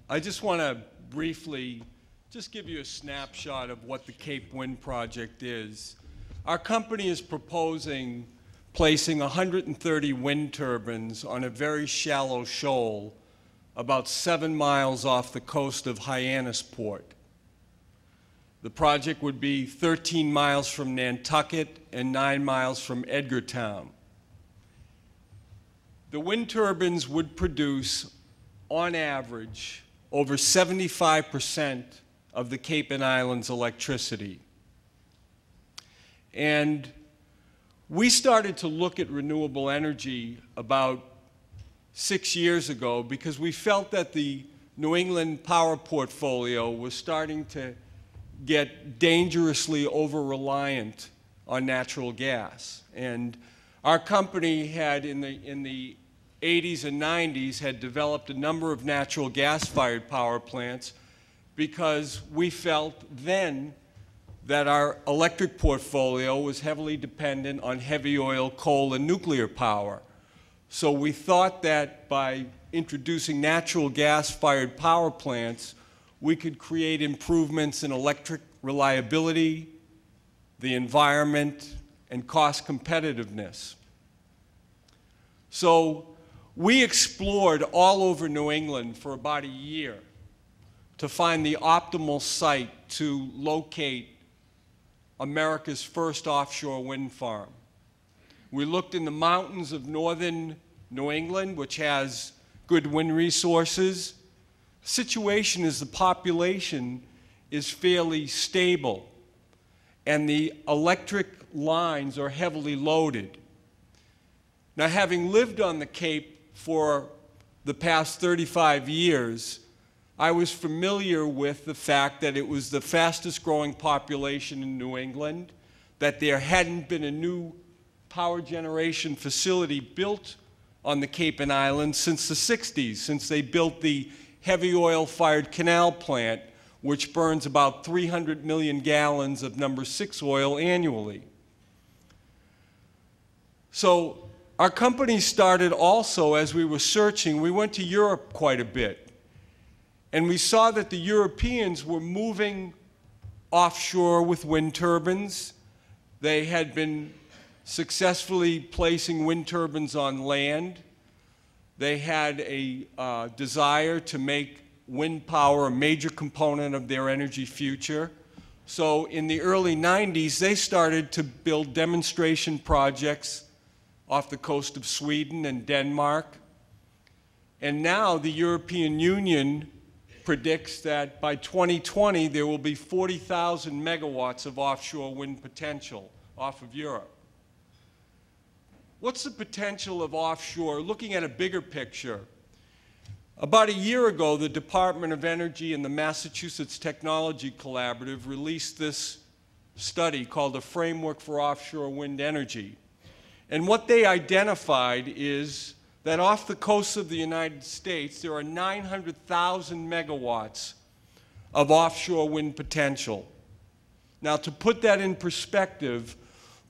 I just want to briefly just give you a snapshot of what the CapeWind project is. Our company is proposing placing 130 wind turbines on a very shallow shoal about 7 miles off the coast of Hyannisport. The project would be 13 miles from Nantucket and 9 miles from Edgartown. The wind turbines would produce, on average, over 75% of the Cape and Islands electricity. And we started to look at renewable energy about 6 years ago because we felt that the New England power portfolio was starting to get dangerously over-reliant on natural gas. And our company had, in the 80s and 90s, had developed a number of natural gas-fired power plants because we felt then that our electric portfolio was heavily dependent on heavy oil, coal, and nuclear power. So we thought that by introducing natural gas-fired power plants, we could create improvements in electric reliability, the environment, and cost competitiveness. So we explored all over New England for about a year to find the optimal site to locate America's first offshore wind farm. We looked in the mountains of northern New England, which has good wind resources. The situation is the population is fairly stable, and the electric lines are heavily loaded. Now, having lived on the Cape for the past 35 years, I was familiar with the fact that it was the fastest growing population in New England, that there hadn't been a new power generation facility built on the Cape and Islands since the 60s, since they built the heavy oil-fired canal plant, which burns about 300 million gallons of number 6 oil annually. So our company started also, as we were searching, we went to Europe quite a bit. And we saw that the Europeans were moving offshore with wind turbines. They had been successfully placing wind turbines on land. They had a desire to make wind power a major component of their energy future. So in the early 90s, they started to build demonstration projects off the coast of Sweden and Denmark. And now the European Union predicts that by 2020 there will be 40,000 megawatts of offshore wind potential off of Europe. What's the potential of offshore? Looking at a bigger picture, about a year ago, the Department of Energy and the Massachusetts Technology Collaborative released this study called a Framework for Offshore Wind Energy. And what they identified is that off the coast of the United States, there are 900,000 megawatts of offshore wind potential. Now, to put that in perspective,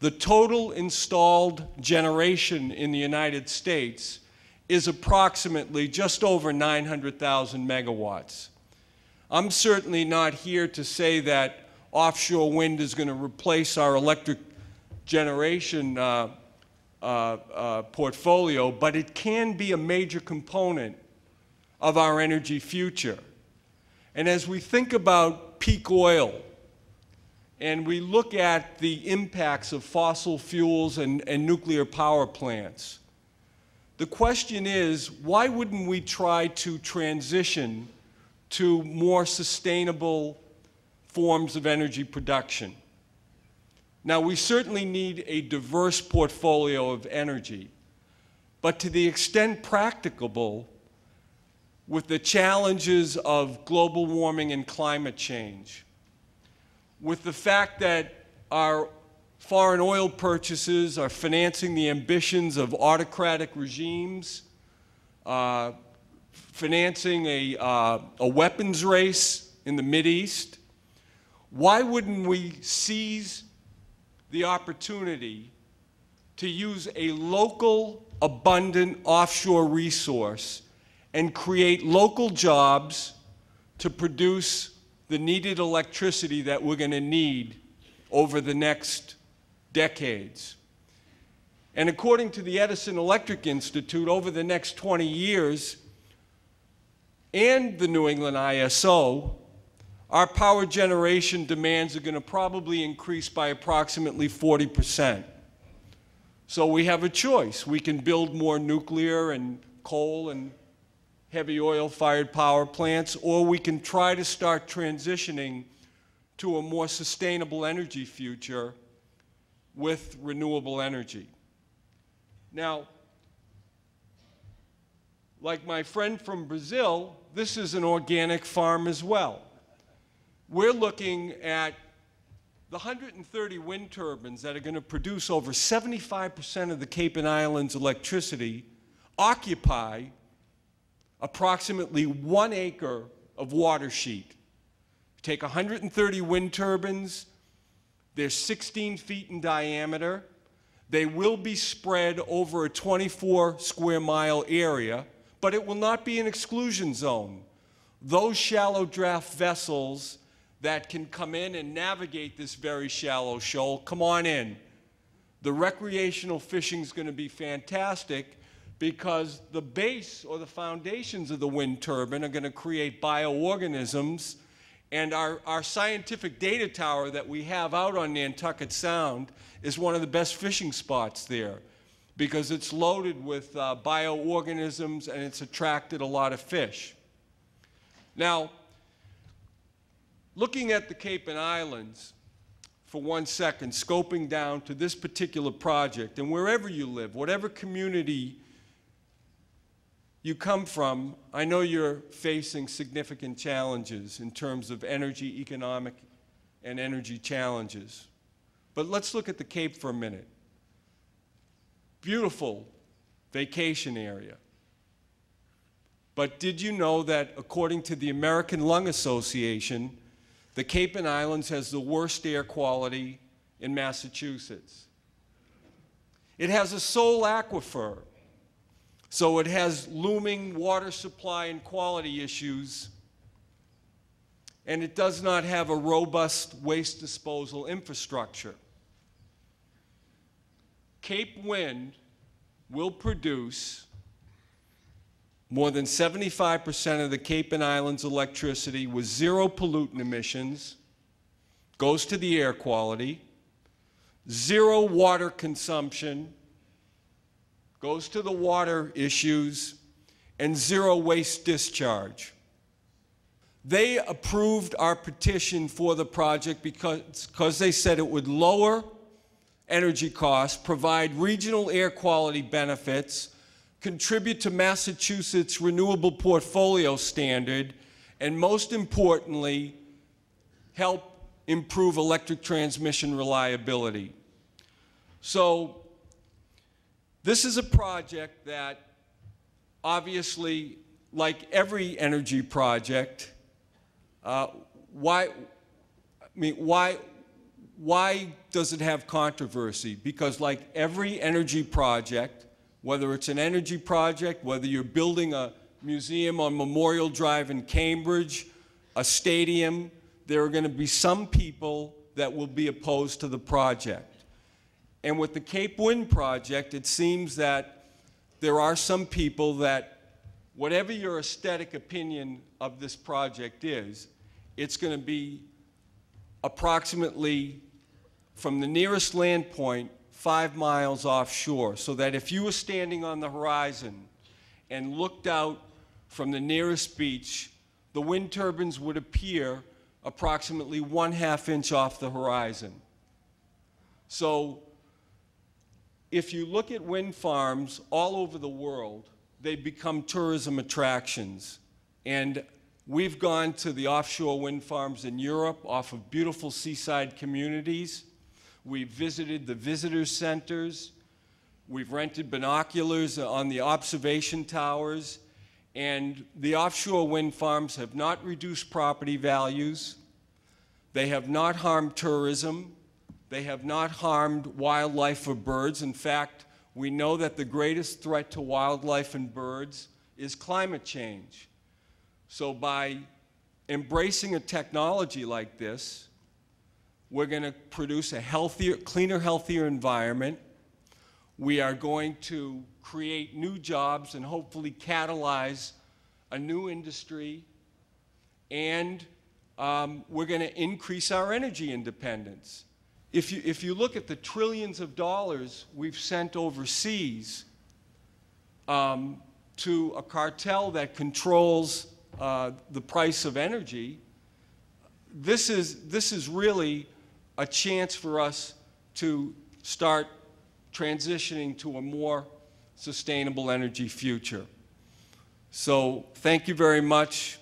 the total installed generation in the United States is approximately just over 900,000 megawatts. I'm certainly not here to say that offshore wind is going to replace our electric generation portfolio, but it can be a major component of our energy future. And as we think about peak oil, and we look at the impacts of fossil fuels and nuclear power plants, the question is, why wouldn't we try to transition to more sustainable forms of energy production? Now, we certainly need a diverse portfolio of energy, but to the extent practicable, with the challenges of global warming and climate change, with the fact that our foreign oil purchases are financing the ambitions of autocratic regimes, financing a weapons race in the Mideast, why wouldn't we seize the opportunity to use a local, abundant offshore resource and create local jobs to produce the needed electricity that we're going to need over the next decades. And according to the Edison Electric Institute, over the next 20 years, and the New England ISO, our power generation demands are going to probably increase by approximately 40%. So we have a choice. We can build more nuclear and coal and heavy oil-fired power plants, or we can try to start transitioning to a more sustainable energy future with renewable energy. Now, like my friend from Brazil, this is an organic farm as well. We're looking at the 130 wind turbines that are going to produce over 75% of the Cape and Islands electricity occupy approximately 1 acre of water sheet. Take 130 wind turbines, they're 16 feet in diameter. They will be spread over a 24 square mile area, but it will not be an exclusion zone. Those shallow draft vessels that can come in and navigate this very shallow shoal, come on in. The recreational fishing is going to be fantastic because the base or the foundations of the wind turbine are going to create bioorganisms, and our scientific data tower that we have out on Nantucket Sound is one of the best fishing spots there because it's loaded with bioorganisms and it's attracted a lot of fish. Now, looking at the Cape and Islands for 1 second, scoping down to this particular project, and wherever you live, whatever community you come from, I know you're facing significant challenges in terms of energy, economic, and energy challenges. But let's look at the Cape for a minute. Beautiful vacation area. But did you know that according to the American Lung Association, the Cape and Islands has the worst air quality in Massachusetts? It has a sole aquifer, so it has looming water supply and quality issues, and it does not have a robust waste disposal infrastructure. CapeWind will produce more than 75% of the Cape and Islands electricity with zero pollutant emissions, goes to the air quality, zero water consumption, goes to the water issues, and zero waste discharge. They approved our petition for the project because they said it would lower energy costs, provide regional air quality benefits, contribute to Massachusetts' renewable portfolio standard, and most importantly, help improve electric transmission reliability. So this is a project that obviously, like every energy project, why does it have controversy? Because like every energy project, whether it's an energy project, whether you're building a museum on Memorial Drive in Cambridge, a stadium, there are going to be some people that will be opposed to the project. And with the CapeWind project, it seems that there are some people that, whatever your aesthetic opinion of this project is, it's going to be approximately from the nearest land point 5 miles offshore, so that if you were standing on the horizon and looked out from the nearest beach, the wind turbines would appear approximately 1/2 inch off the horizon. So if you look at wind farms all over the world, they become tourism attractions. And we've gone to the offshore wind farms in Europe off of beautiful seaside communities. We've visited the visitor centers. We've rented binoculars on the observation towers. And the offshore wind farms have not reduced property values. They have not harmed tourism. They have not harmed wildlife or birds. In fact, we know that the greatest threat to wildlife and birds is climate change. So by embracing a technology like this, we're going to produce a healthier, cleaner, healthier environment. We are going to create new jobs and hopefully catalyze a new industry, and we're going to increase our energy independence. If you look at the trillions of dollars we've sent overseas to a cartel that controls the price of energy, this is really a chance for us to start transitioning to a more sustainable energy future. So thank you very much.